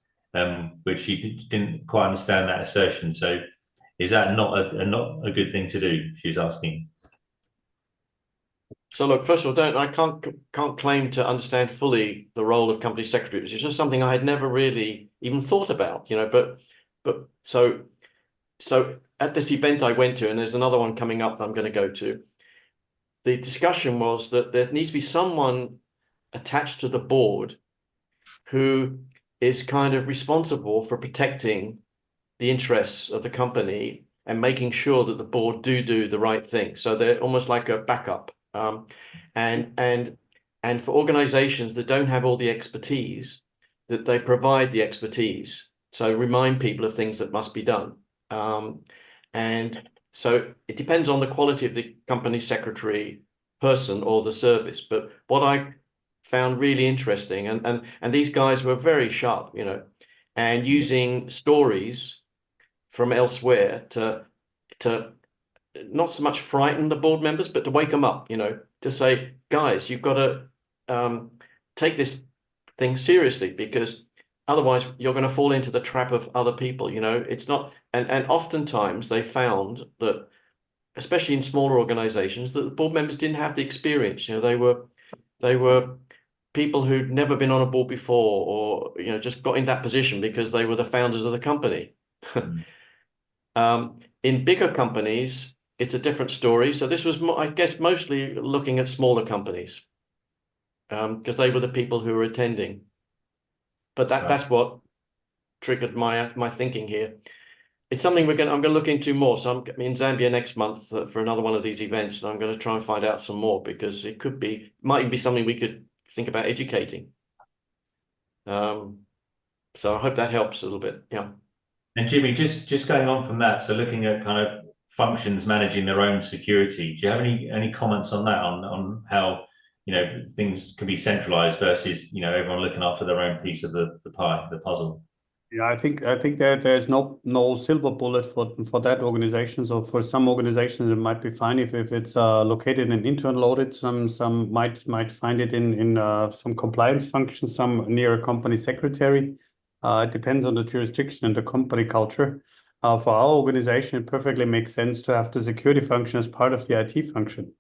which she didn't quite understand that assertion. So is that not a good thing to do? She's asking. So look, first of all, I can't claim to understand fully the role of company secretaries. It's just something I had never really even thought about, But so at this event I went to, and there's another one coming up that I'm going to go to, the discussion was that there needs to be someone attached to the board who is kind of responsible for protecting the interests of the company and making sure that the board do the right thing. So they're almost like a backup. And for organizations that don't have all the expertise, that they provide the expertise. So remind people of things that must be done. And so it depends on the quality of the company secretary person or the service. But what I found really interesting, and these guys were very sharp, and using stories from elsewhere to not so much frighten the board members, but to wake them up, to say, guys, you've got to take this thing seriously, because otherwise you're going to fall into the trap of other people. It's not, and oftentimes they found that, especially in smaller organizations, that the board members didn't have the experience. They were people who'd never been on a board before, or just got in that position because they were the founders of the company. In bigger companies, it's a different story. So this was, I guess, mostly looking at smaller companies, because they were the people who were attending. But that's what triggered my thinking here. It's something I'm going to look into more. So I'm in Zambia next month for another one of these events, and I'm going to try and find out some more, because it might even be something we could think about educating. So I hope that helps a little bit. Yeah. And Jimmy, just going on from that, so looking at kind of functions managing their own security, do you have any comments on that, on how things can be centralized versus everyone looking after their own piece of the pie, the puzzle? Yeah, I think that there's no silver bullet for that organization. So for some organizations, it might be fine if it's located in internal audit. Some might find it in some compliance functions, some near a company secretary. It depends on the jurisdiction and the company culture. For our organization, it perfectly makes sense to have the security function as part of the IT function,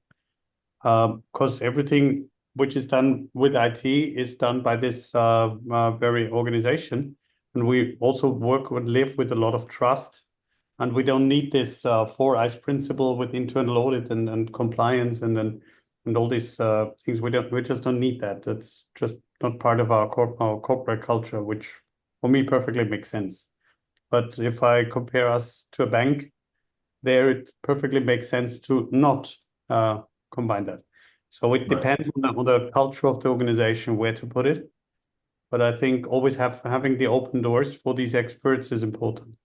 because everything which is done with IT is done by this very organization. And we also work and live with a lot of trust. And we don't need this 4 eyes principle with internal audit and compliance and all these things. We just don't need that. That's just not part of our corporate culture, which for me perfectly makes sense. But if I compare us to a bank, there it perfectly makes sense to not combine that. So it depends on the culture of the organization where to put it. But I think always having the open doors for these experts is important.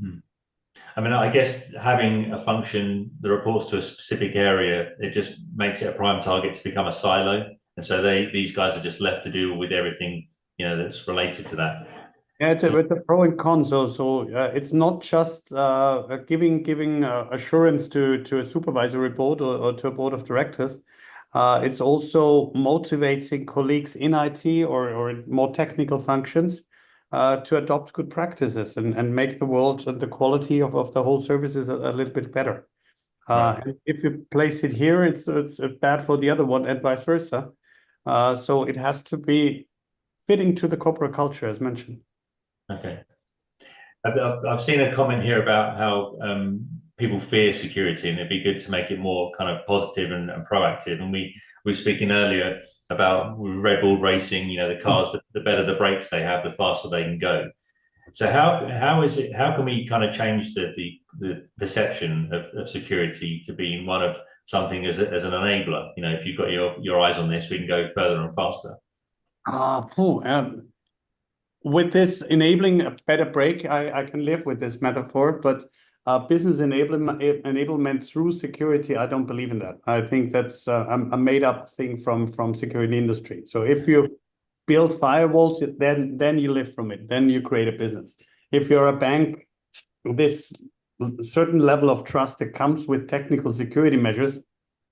I mean, I guess having a function that reports to a specific area, it just makes it a prime target to become a silo. And so these guys are just left to deal with everything, that's related to that. Yeah, it's a pro and con. So it's not just giving assurance to a supervisory board or to a board of directors. It's also motivating colleagues in IT or more technical functions to adopt good practices and make the world and the quality of the whole services a little bit better. Right. And if you place it here, it's bad for the other one and vice versa. So it has to be fitting to the corporate culture, as mentioned. Okay. I've seen a comment here about how people fear security, and it'd be good to make it more kind of positive and proactive. And we were speaking earlier about Red Bull racing. You know, the cars, the better the brakes they have, the faster they can go. So how is it? How can we kind of change the perception of security to be one of something as an enabler? You know, if you've got your eyes on this, we can go further and faster. With this enabling a better break, I can live with this metaphor, but business enablement through security, I don't believe in that. I think that's a made-up thing from security industry. So if you build firewalls, then you live from it. Then you create a business. If you're a bank, this certain level of trust that comes with technical security measures,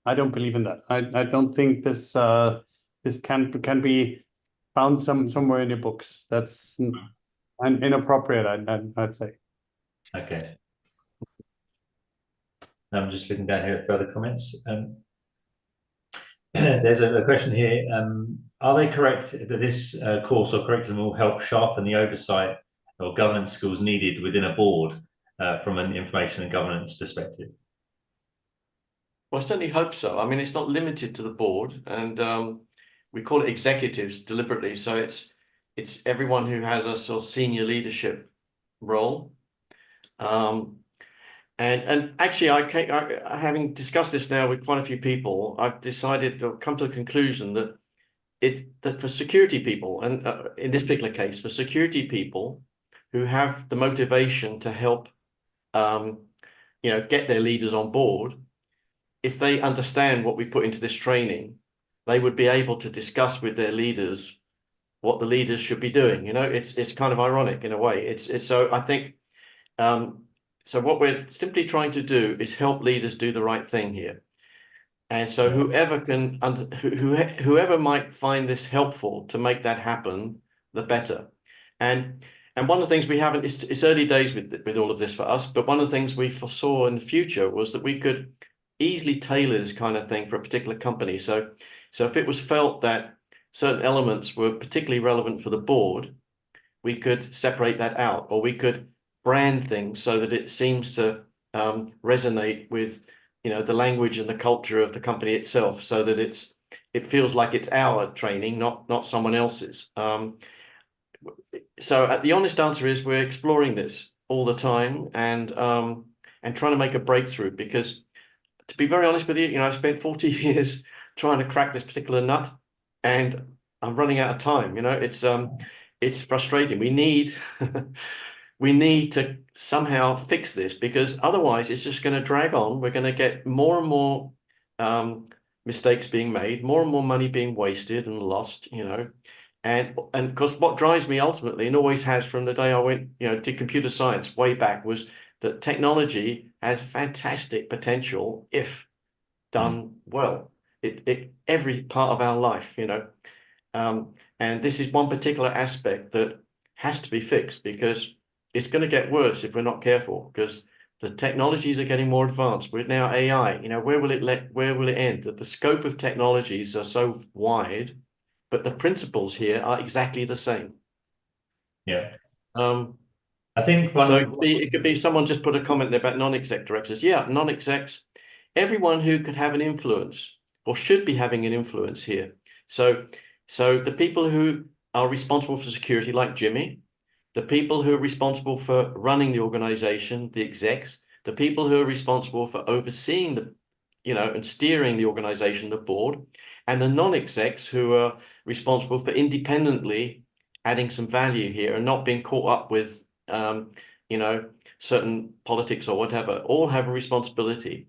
I don't believe in that. I don't think this can be found somewhere in your books. That's inappropriate, I'd say. Okay. I'm just looking down here at further comments. There's a question here. Are they correct that this course or curriculum will help sharpen the oversight or governance skills needed within a board from an information and governance perspective? Well, I certainly hope so. I mean, it's not limited to the board, and we call it executives deliberately. So it's everyone who has a sort of senior leadership role. And actually, having discussed this now with quite a few people, I've decided to come to the conclusion that for security people, and in this particular case, for security people who have the motivation to help, get their leaders on board, if they understand what we put into this training, they would be able to discuss with their leaders what the leaders should be doing. You know, it's kind of ironic in a way. It's so I think. So what we're simply trying to do is help leaders do the right thing here. And so whoever might find this helpful to make that happen, the better. And one of the things we haven't, it's early days with all of this for us, but one of the things we foresaw in the future was that we could easily tailor this kind of thing for a particular company. So if it was felt that certain elements were particularly relevant for the board, we could separate that out, or we could brand things so that it seems to resonate with the language and the culture of the company itself, so that it feels like it's our training, not someone else's. So the honest answer is we're exploring this all the time and trying to make a breakthrough, because to be very honest with you, I spent 40 years trying to crack this particular nut, and I'm running out of time. It's frustrating. We need we need to somehow fix this, because otherwise it's just going to drag on. We're going to get more and more mistakes being made, more and more money being wasted and lost, and because what drives me ultimately, and always has from the day I went, to computer science way back, was that technology has fantastic potential if done well. Every part of our life, and this is one particular aspect that has to be fixed, because it's going to get worse if we're not careful, because the technologies are getting more advanced. We're now AI. Where will it end? That the scope of technologies are so wide, but the principles here are exactly the same. Yeah. I think it could be someone just put a comment there about non-exec directors. Yeah, non-execs, everyone who could have an influence or should be having an influence here. So the people who are responsible for security, like Jimmy, the people who are responsible for running the organization, the execs, the people who are responsible for overseeing and steering the organization, the board, and the non-execs who are responsible for independently adding some value here and not being caught up with, certain politics or whatever, all have a responsibility.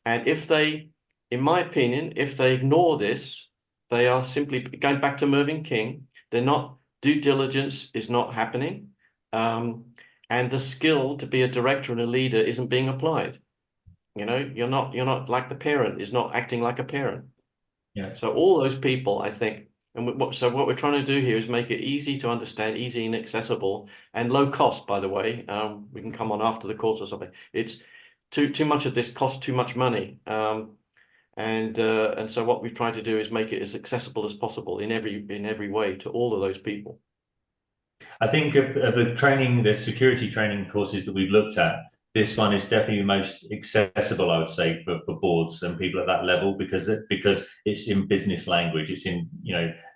And in my opinion, if they ignore this, they are simply going back to Mervyn King. Due diligence is not happening. And the skill to be a director and a leader isn't being applied. You're not like the parent is not acting like a parent. Yeah. So all those people, I think, and what we're trying to do here is make it easy to understand, easy and accessible, and low cost, by the way. We can come on after the course or something. too much of this costs too much money. And so what we've tried to do is make it as accessible as possible in every way to all of those people. I think of the security training courses that we've looked at, this one is definitely the most accessible, I would say, for boards and people at that level, because it's in business language, it's in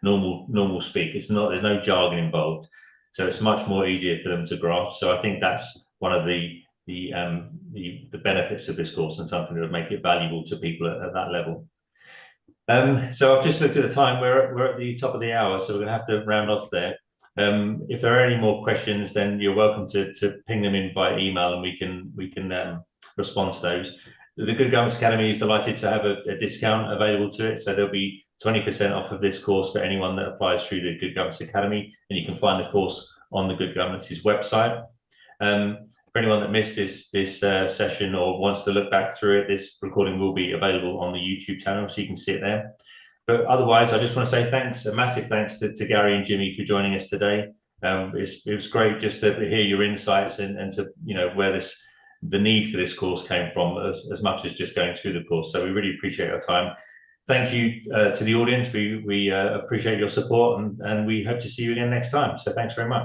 normal speak. There's no jargon involved, so it's much more easier for them to grasp. So I think that's one of the benefits of this course, and something that would make it valuable to people at that level. So I've just looked at the time. We're at the top of the hour, so we're going to have to round off there. If there are any more questions, then you're welcome to ping them in via email, and we can respond to those. The Good Governance Academy is delighted to have a discount available to it, so there'll be 20% off of this course for anyone that applies through the Good Governance Academy, and you can find the course on the Good Governance's website. For anyone that missed this session or wants to look back through it, this recording will be available on the YouTube channel, so you can see it there. But otherwise, I just want to say a massive thanks to Gary and Jimmy for joining us today. It was great just to hear your insights and to where the need for this course came from, as much as just going through the course. So we really appreciate your time. Thank you to the audience. We appreciate your support, and we hope to see you again next time. So thanks very much.